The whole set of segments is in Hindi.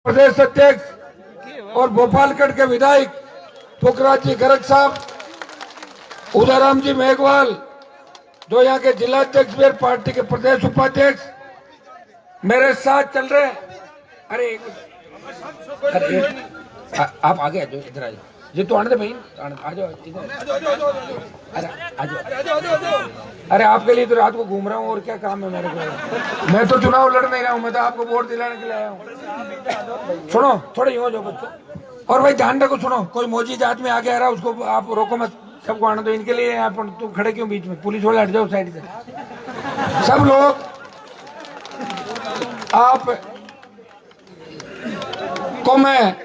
प्रदेश अध्यक्ष और भोपालगढ़ के विधायक पुखराज जी गर्ग साहब, उदाराम जी मेघवाल जो यहाँ के जिला अध्यक्ष भी पार्टी के प्रदेश उपाध्यक्ष मेरे साथ चल रहे हैं। अरे आप आगे आ जाओ, इधर आ जाओ, ये तो आने दे भाई, आ जाओ इधर। अरे आ जाओ। अरे आपके लिए तो रात को घूम रहा हूँ, और क्या काम है मेरे को। मैं तो चुनाव लड़ नहीं रहा हूँ, मैं तो आपको वोट दिलाने के लिए आया हूँ। सुनो, थोड़े यूं हो जाओ बच्चों, और भाई ध्यान रखो। सुनो, कोई मौजी जात में आगे आ रहा है उसको आप रोको मत, सबको आने दो। इनके लिए आप तुम खड़े क्यों बीच में? पुलिस वाले हट जाओ साइड से। सब लोग आप को मैं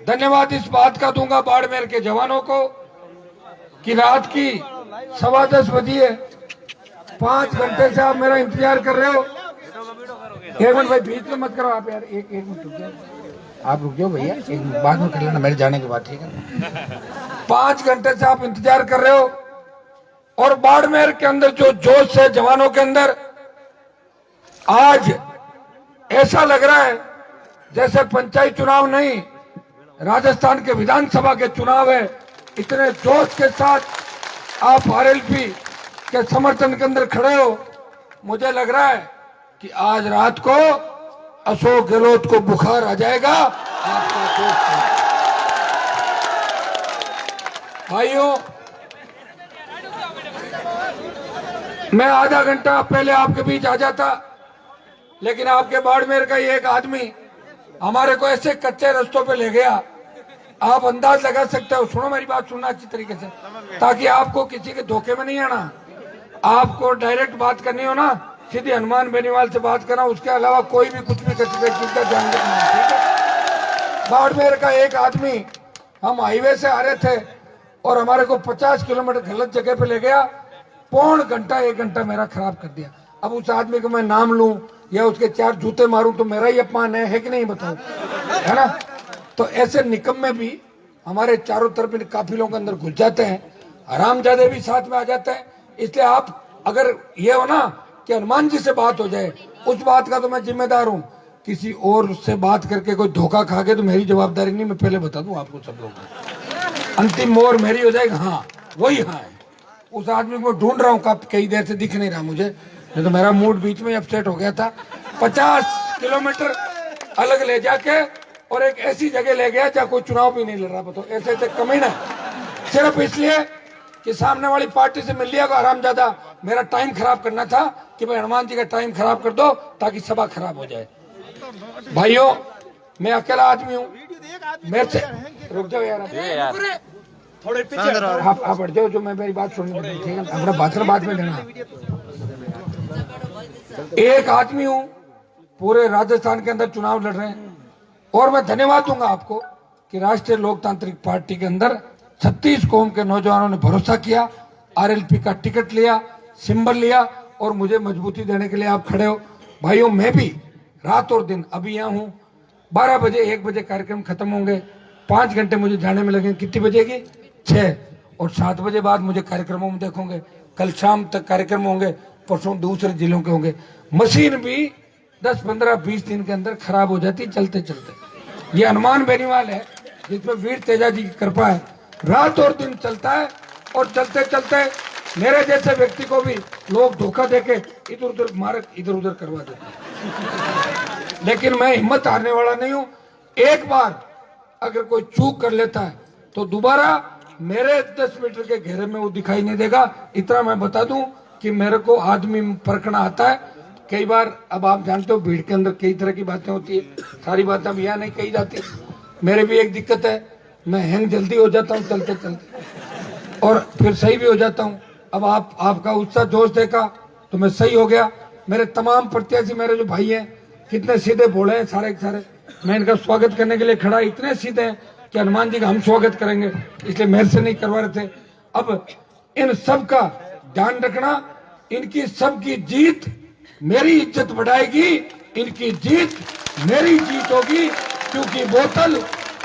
धन्यवाद इस बात का दूंगा बाड़मेर के जवानों को कि रात की 10:15 बजे 5 घंटे से आप मेरा इंतजार कर रहे हो। एक मिनट भाई, बीच में मत करो आप यार, एक मिनट रुक जाओ, आप रुक जाओ भैया, एक मिनट बाद में कर लेना मेरे जाने के बाद, ठीक है। 5 घंटे से आप इंतजार कर रहे हो, और बाड़मेर के अंदर जो जोश है जवानों के अंदर, आज ऐसा लग रहा है जैसे पंचायत चुनाव नहीं, राजस्थान के विधानसभा के चुनाव है। इतने जोश के साथ आप आरएलपी के समर्थन के अंदर खड़े हो। मुझे लग रहा है कि आज रात को अशोक गहलोत को बुखार आ जाएगा। आपका दोस्त भाइयों, मैं आधा घंटा पहले आपके बीच आ जाता, लेकिन आपके बाड़मेर का एक आदमी हमारे को ऐसे कच्चे रास्तों पे ले गया, आप अंदाज लगा सकते हो। सुनो मेरी बात, सुनना अच्छी तरीके से, ताकि आपको किसी के धोखे में नहीं आना। आपको डायरेक्ट बात करनी हो ना, सीधे हनुमान बेनीवाल से बात करना, उसके अलावा कोई भी कुछ भी कर चीज का ध्यान रखना, ठीक है। बाड़मेर का एक आदमी, हम हाईवे से आ रहे थे और हमारे को 50 किलोमीटर गलत जगह पे ले गया, पौन घंटा 1 घंटा मेरा खराब कर दिया। अब उस आदमी को मैं नाम लूं या उसके 4 जूते मारूं तो मेरा ही अपमान है कि नहीं बताओ, है ना। तो ऐसे निकम्मे भी हमारे चारों तरफ इन काफिलों के अंदर घुस जाते हैं, हरामजादे भी साथ में आ जाते हैं। इसलिए आप अगर ये हो ना कि हनुमान जी से बात हो जाए, उस बात का तो मैं जिम्मेदार हूँ। किसी और से बात करके कोई धोखा खा के तो मेरी जवाबदारी नहीं, मैं पहले बता दूं आपको सब लोग। अंतिम मोहर मेरी हो जाएगी, हाँ वही हाँ है। उस आदमी को ढूंढ रहा हूँ, कई देर से दिख नहीं रहा मुझे, नहीं तो मेरा मूड बीच में अपसेट हो गया था। 50 किलोमीटर अलग ले जाके और एक ऐसी जगह ले गया जहाँ कोई चुनाव भी नहीं लड़ रहा। बताओ, ऐसे ऐसे कमीना, सिर्फ इसलिए कि सामने वाली पार्टी से मिल लिया को आरामजादा मेरा टाइम खराब करना था कि भाई हनुमान जी का टाइम खराब कर दो ताकि सभा खराब हो जाए। भाइयों, मैं अकेला आदमी हूँ, मेरे से रुक जाओ यार, थोड़े पीछे आप हट जाओ, जो मैं मेरी बात सुननी, ठीक है। अपना भाषण बाद में देना। एक आदमी हूँ, पूरे राजस्थान के अंदर चुनाव लड़ रहे हैं, और मैं धन्यवाद दूंगा आपको कि राष्ट्रीय लोकतांत्रिक पार्टी के अंदर 36 कौम के नौजवानों ने भरोसा किया, आरएलपी का टिकट लिया, सिंबल लिया, और मुझे मजबूती देने के लिए आप खड़े हो। भाइयों, मैं भी रात और दिन अभी यहाँ हूँ। 12 बजे 1 बजे कार्यक्रम खत्म होंगे, 5 घंटे मुझे जाने में लगेंगे। कितनी बजे की? 6 और 7 बजे बाद मुझे कार्यक्रमों में देखोगे। कल शाम तक कार्यक्रम होंगे, परसों दूसरे जिलों के होंगे। मशीन भी 10, 15, 20 दिन के अंदर खराब हो जाती चलते चलते। ये हनुमान बेनीवाल है जिसमें वीर तेजा जी की कृपा है, रात और दिन चलता है, और चलते चलते मेरे जैसे व्यक्ति को भी लोग धोखा देके इधर उधर मार्ग इधर उधर करवा देते हैं। लेकिन मैं हिम्मत हारने वाला नहीं हूं। एक बार अगर कोई चूक कर लेता है तो दोबारा मेरे 10 मीटर के घेरे में वो दिखाई नहीं देगा। इतना मैं बता दूं कि मेरे को आदमी परखना आता है। कई बार, अब आप जानते हो, भीड़ के अंदर कई तरह की बातें होती है, सारी बातें अब यहाँ नहीं कही जाती। मेरे भी एक दिक्कत है, मैं हैंग जल्दी हो जाता हूँ चलते चलते, और फिर सही भी हो जाता हूँ। अब आपका उत्साह जोश देखा तो मैं सही हो गया। मेरे तमाम प्रत्याशी, मेरे जो भाई हैं, कितने सीधे भोले हैं सारे के सारे। मैं इनका स्वागत करने के लिए खड़ा, इतने सीधे हैं कि हनुमान जी का हम स्वागत करेंगे, इसलिए मेरे से नहीं करवा रहे थे। अब इन सब का ध्यान रखना, इनकी सबकी जीत मेरी इज्जत बढ़ाएगी, इनकी जीत मेरी जीत होगी। क्योंकि बोतल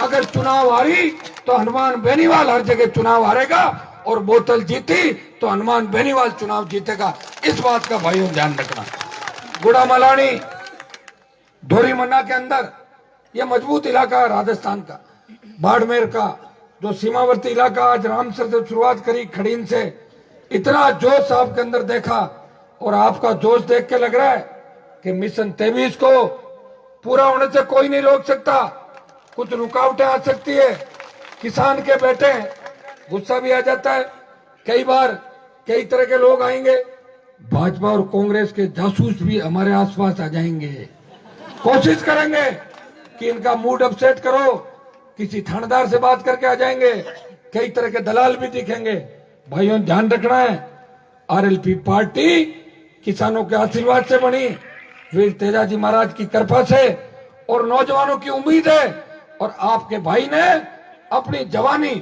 अगर चुनाव हारी तो हनुमान बेनीवाल हर जगह चुनाव हारेगा, और बोतल जीती तो हनुमान बेनीवाल चुनाव जीतेगा। इस बात का भाइयों ध्यान रखना। गुड़ा मलानी धोरी मन्ना के अंदर ये मजबूत इलाका है राजस्थान का, बाड़मेर का जो सीमावर्ती इलाका, आज रामसर से शुरुआत करी, खड़ीन से, इतना जोश आपके अंदर देखा और आपका जोश देख के लग रहा है कि मिशन 23 को पूरा होने से कोई नहीं रोक सकता। कुछ रुकावटें आ सकती है, किसान के बेटे हैं, गुस्सा भी आ जाता है, कई बार कई तरह के लोग आएंगे, भाजपा और कांग्रेस के जासूस भी हमारे आसपास आ जाएंगे, कोशिश करेंगे कि इनका मूड अपसेट करो, किसी थानेदार से बात करके आ जाएंगे, कई तरह के दलाल भी दिखेंगे। भाइयों ध्यान रखना है, आरएलपी पार्टी किसानों के आशीर्वाद से बनी, वीर तेजाजी महाराज की कृपा से और नौजवानों की उम्मीद है, और आपके भाई ने अपनी जवानी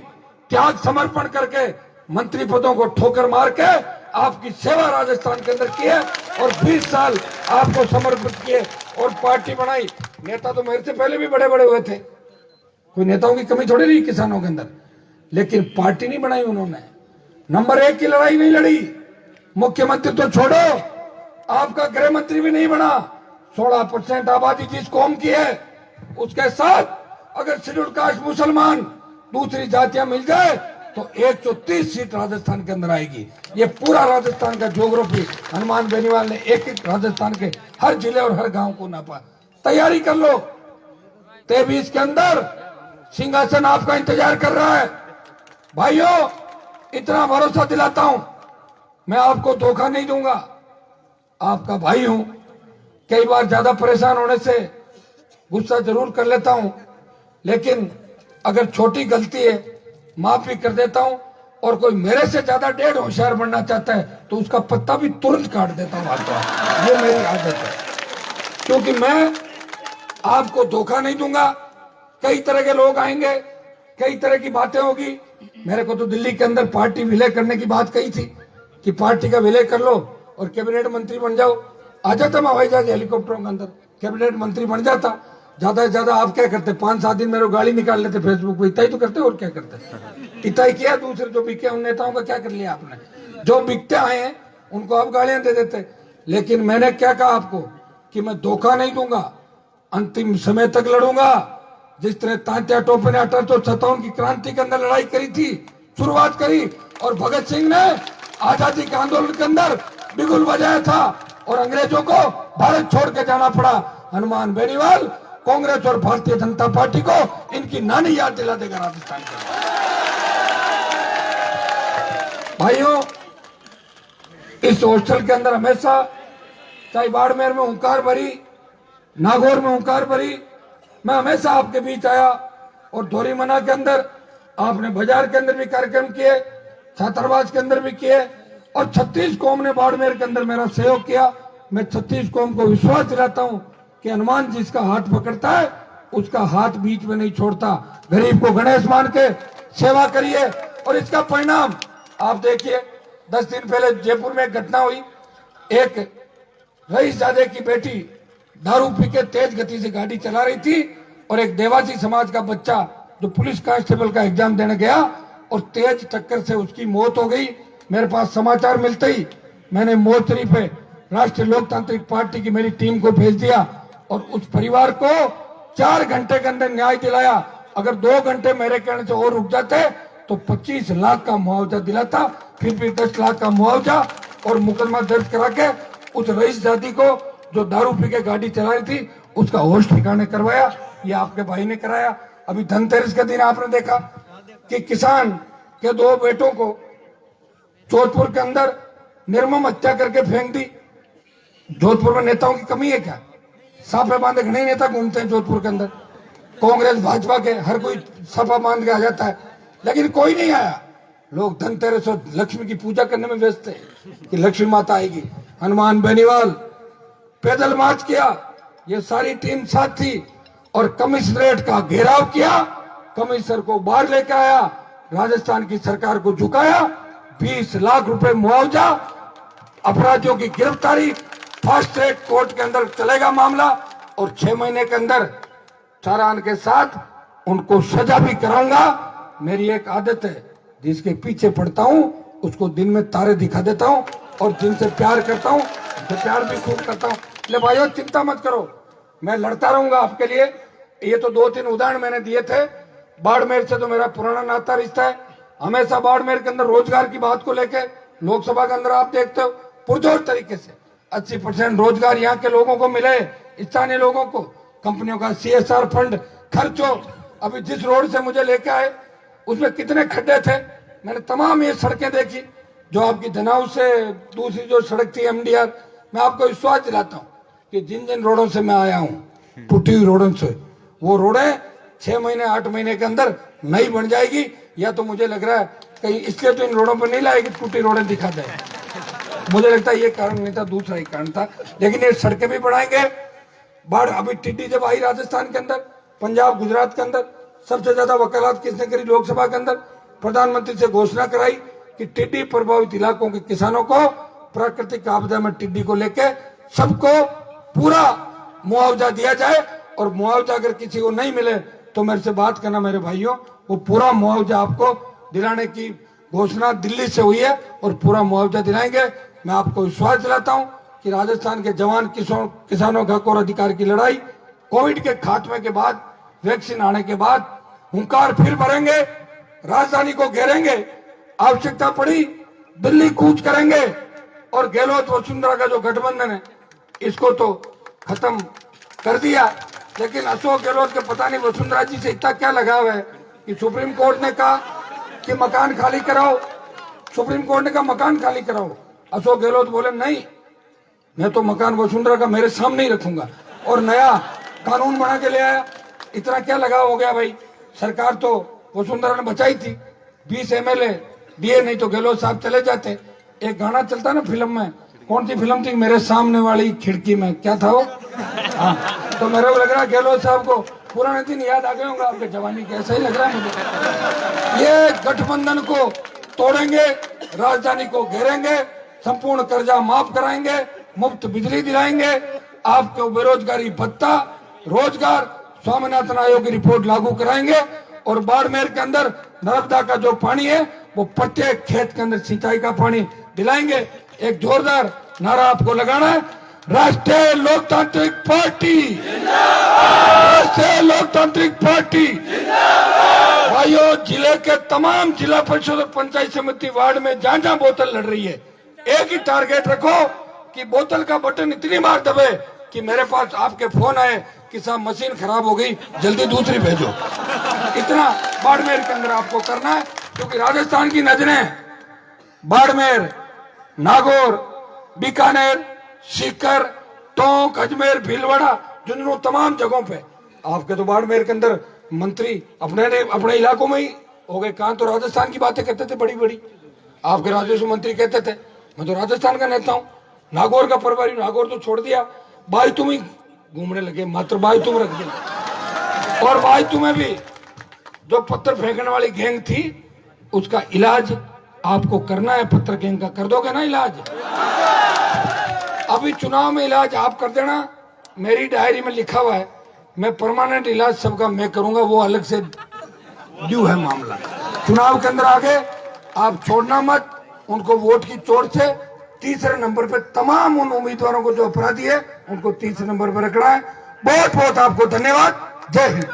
त्याग समर्पण करके मंत्री पदों को ठोकर मार के आपकी सेवा राजस्थान के अंदर की है और 20 साल आपको समर्पित किए और पार्टी बनाई। नेता तो मेरे से पहले भी बड़े बड़े हुए थे, कोई नेताओं की कमी थोड़ी रही किसानों के अंदर, लेकिन पार्टी नहीं बनाई उन्होंने, नंबर 1 की लड़ाई नहीं लड़ी, मुख्यमंत्री तो छोड़ो आपका गृह मंत्री भी नहीं बना। 16% आबादी जिस कौम की है उसके साथ अगर शेड्यूल कास्ट मुसलमान दूसरी जातियां मिल जाए तो 130 सीट राजस्थान के अंदर आएगी। ये पूरा राजस्थान का ज्योग्राफी हनुमान बेनीवाल ने एक एक राजस्थान के हर जिले और हर गांव को नापा। तैयारी कर लो, 23 के अंदर सिंहासन आपका इंतजार कर रहा है। भाइयों इतना भरोसा दिलाता हूं, मैं आपको धोखा नहीं दूंगा, आपका भाई हूं, कई बार ज्यादा परेशान होने से गुस्सा जरूर कर लेता हूं, लेकिन अगर छोटी गलती है माफ भी कर देता हूं, और कोई मेरे से ज्यादा 1.5 होशियार बनना चाहता है तो उसका पत्ता भी तुरंत काट देता हूं। ये मेरी आदत है, क्योंकि मैं आपको धोखा नहीं दूंगा। कई तरह के लोग आएंगे, कई तरह की बातें होगी। मेरे को तो दिल्ली के अंदर पार्टी विलय करने की बात कही थी कि पार्टी का विलय कर लो और कैबिनेट मंत्री बन जाओ। आ जाता मैं हवाई जहाज हेलीकॉप्टरों के अंदर कैबिनेट मंत्री बन जाता। ज्यादा से ज्यादा आप क्या करते, 5-7 दिन मेरे गाली निकाल लेते फेसबुक पे, इतना ही तो करते और क्या करते। इतना ही किया, दूसरे जो बिके उन नेताओं का क्या कर लिया आपने, जो बिकते आए हैं उनको आप गालियां दे देते। लेकिन मैंने क्या कहा आपको कि मैं धोखा नहीं दूंगा, अंतिम समय तक लड़ूंगा। जिस तरह तात्या टोपे ने 1857 की क्रांति के अंदर लड़ाई करी थी, शुरुआत करी, और भगत सिंह ने आजादी के आंदोलन के अंदर बिगुल बजाया था और अंग्रेजों को भारत छोड़ के जाना पड़ा। हनुमान बेनीवाल कांग्रेस और भारतीय जनता पार्टी को इनकी नानी याद दिला देगा राजस्थान के। भाइयों इस हॉस्टल के अंदर हमेशा, चाहे बाड़मेर में हुंकार भरी, नागौर में हुंकार भरी, मैं हमेशा आपके बीच आया। और धोरीमना के अंदर आपने बाजार के अंदर भी कार्यक्रम किए, छात्रावास के अंदर भी किए, और 36 कौम ने बाड़मेर के अंदर मेरा सहयोग किया। मैं 36 कौम को विश्वास दिलाता हूं कि हनुमान जिसका हाथ पकड़ता है उसका हाथ बीच में नहीं छोड़ता। गरीब को गणेश मान के सेवा करिए, और इसका परिणाम आप देखिए। 10 दिन पहले जयपुर में एक घटना हुई, एक रईसजादे की बेटी दारू पी के तेज गति से गाड़ी चला रही थी, और एक देवासी समाज का बच्चा जो पुलिस कांस्टेबल का एग्जाम देने गया और तेज टक्कर से उसकी मौत हो गई। मेरे पास समाचार मिलते ही मैंने मोर्चरी पे राष्ट्रीय लोकतांत्रिक पार्टी की मेरी टीम को भेज दिया और उस परिवार को 4 घंटे के अंदर न्याय दिलाया। अगर 2 घंटे मेरे कहने से और रुक जाते तो 25 लाख का मुआवजा दिलाता, फिर भी 10 लाख का मुआवजा और मुकदमा दर्ज करा के उस रईसजादी को जो दारू पी के गाड़ी चला रही थी उसका होश ठिकाने करवाया। ये आपके भाई ने कराया। अभी धनतेरस के दिन आपने देखा कि किसान के 2 बेटों को जोधपुर के अंदर निर्मम हत्या करके फेंक दी। जोधपुर में नेताओं की कमी है क्या? साफे बांधे घने नेता घूमते हैं जोधपुर के अंदर, कांग्रेस भाजपा के, हर कोई साफा बांध के आ जाता है, लेकिन कोई नहीं आया। लोग धनतेरस और लक्ष्मी की पूजा करने में व्यस्त थे कि लक्ष्मी माता आएगी। हनुमान बेनीवाल पैदल मार्च किया, ये सारी टीम साथ थी, और कमिश्नरेट का घेराव किया, कमिश्नर को बाहर लेकर आया, राजस्थान की सरकार को झुकाया, 20 लाख रुपए मुआवजा, अपराधियों की गिरफ्तारी, फास्ट ट्रैक कोर्ट के अंदर चलेगा मामला, और 6 महीने के अंदर चालान के साथ उनको सजा भी कराऊंगा। मेरी एक आदत है, जिसके पीछे पड़ता हूं उसको दिन में तारे दिखा देता हूं, और जिनसे प्यार करता हूं तो प्यार भी खूब करता हूं। ले भाइयों चिंता मत करो, मैं लड़ता रहूंगा आपके लिए। ये तो 2-3 उदाहरण मैंने दिए थे। बाड़मेर से तो मेरा पुराना नाता रिश्ता है। हमेशा बाड़मेर के अंदर रोजगार की बात को लेकर लोकसभा के अंदर आप देखते हो पुरजोर तरीके से 80% रोजगार यहाँ के लोगों को मिले, स्थानीय लोगों को, कंपनियों का CSR फंड खर्च हो। अभी जिस रोड से मुझे लेके आए उसमें कितने खड्डे थे, मैंने तमाम ये सड़कें देखी। जो आपकी धनाऊ से दूसरी जो सड़क थी MDR, मैं आपको विश्वास दिलाता हूँ कि जिन जिन रोडों से मैं आया हूँ, टूटी हुई रोडों से, वो रोडें 6 महीने 8 महीने के अंदर नई बन जाएगी। या तो मुझे लग रहा है कहीं इसलिए तो इन रोडों पर नहीं लाएगी, टूटी रोडें दिखा दे। मुझे लगता है ये कारण नहीं था, दूसरा ही कारण था। लेकिन ये सड़कें भी बढ़ाएंगे। बाढ़ अभी टिड्डी जब आई राजस्थान के अंदर, पंजाब गुजरात के अंदर, सबसे ज्यादा वकालत किसने करी लोकसभा के अंदर? प्रधानमंत्री से घोषणा कराई कि टिड्डी प्रभावित इलाकों के किसानों को प्राकृतिक आपदा में टिड्डी को लेके सबको पूरा मुआवजा दिया जाए। और मुआवजा अगर किसी को नहीं मिले तो मेरे से बात करना मेरे भाइयों, वो पूरा मुआवजा आपको दिलाने की घोषणा दिल्ली से हुई है और पूरा मुआवजा दिलाएंगे। मैं आपको विश्वास दिलाता हूं कि राजस्थान के जवान किसानों के हक और अधिकार की लड़ाई कोविड के खात्मे के बाद, वैक्सीन आने के बाद हुंकार फिर भरेंगे, राजधानी को घेरेंगे, आवश्यकता पड़ी दिल्ली कूच करेंगे। और गहलोत वसुंधरा का जो गठबंधन है इसको तो खत्म कर दिया। लेकिन अशोक गहलोत के पता नहीं वसुंधरा जी से इतना क्या लगाव है कि सुप्रीम कोर्ट ने कहा कि मकान खाली कराओ, सुप्रीम कोर्ट ने कहा मकान खाली कराओ, अशोक गहलोत बोले नहीं, मैं तो मकान वसुंधरा का मेरे सामने ही रखूंगा और नया कानून बना के ले आया। इतना क्या लगाव हो गया भाई? सरकार तो वसुंधरा ने बचाई थी, 20 MLA दिए, नहीं तो गहलोत साहब चले जाते। एक गाना चलता ना फिल्म में, कौन सी फिल्म थी? मेरे सामने वाली खिड़की में, क्या था वो? हाँ, तो मेरे को लग रहा है गहलोत साहब को पुराने दिन याद आ गए होंगे आपके जवानी के, ऐसा ही लग रहा है मुझे। ये गठबंधन को तोड़ेंगे, राजधानी को घेरेंगे, संपूर्ण कर्जा माफ कराएंगे, मुफ्त बिजली दिलाएंगे, आपको बेरोजगारी भत्ता, रोजगार, स्वामीनाथन आयोग की रिपोर्ट लागू कराएंगे और बाड़मेर के अंदर नर्मदा का जो पानी है वो प्रत्येक खेत के अंदर सिंचाई का पानी दिलाएंगे। एक जोरदार नारा आपको लगाना है, राष्ट्रीय लोकतांत्रिक पार्टी, राष्ट्रीय लोकतांत्रिक पार्टी। भाइयों, जिले के तमाम जिला परिषद और पंचायत समिति वार्ड में जहां जहां बोतल लड़ रही है, एक ही टारगेट रखो कि बोतल का बटन इतनी बार दबे कि मेरे पास आपके फोन आए कि साहब मशीन खराब हो गई, जल्दी दूसरी भेजो। इतना बाड़मेर के अंदर आपको करना है, क्योंकि राजस्थान की नजरें बाड़मेर, नागौर, बीकानेर, सीकर, टोंक, अजमेर, भीलवाड़ा, झुंझुनू, तमाम जगहों पे। आपके तो बाड़मेर के अंदर मंत्री अपने इलाकों में ही हो गए। कहां तो राजस्थान की बातें करते थे बड़ी बड़ी, आपके राजस्व मंत्री कहते थे मैं तो राजस्थान का नेता हूं, नागौर का प्रभारी, नागौर तो छोड़ दिया, भाई तुम ही घूमने लगे, मात्र भाई तुम रख दिया। और भाई तुम्हें भी जो पत्थर फेंकने वाली गैंग थी उसका इलाज आपको करना है, पत्थर गैंग का कर दोगे ना इलाज? अभी चुनाव में इलाज आप कर देना, मेरी डायरी में लिखा हुआ है, मैं परमानेंट इलाज सबका मैं करूंगा, वो अलग से ड्यू है मामला। चुनाव के अंदर आगे आप छोड़ना मत, उनको वोट की चोट से तीसरे नंबर पे, तमाम उन उम्मीदवारों को जो अपराधी है उनको तीसरे नंबर पर रखना है। बहुत बहुत आपको धन्यवाद। जय हिंद।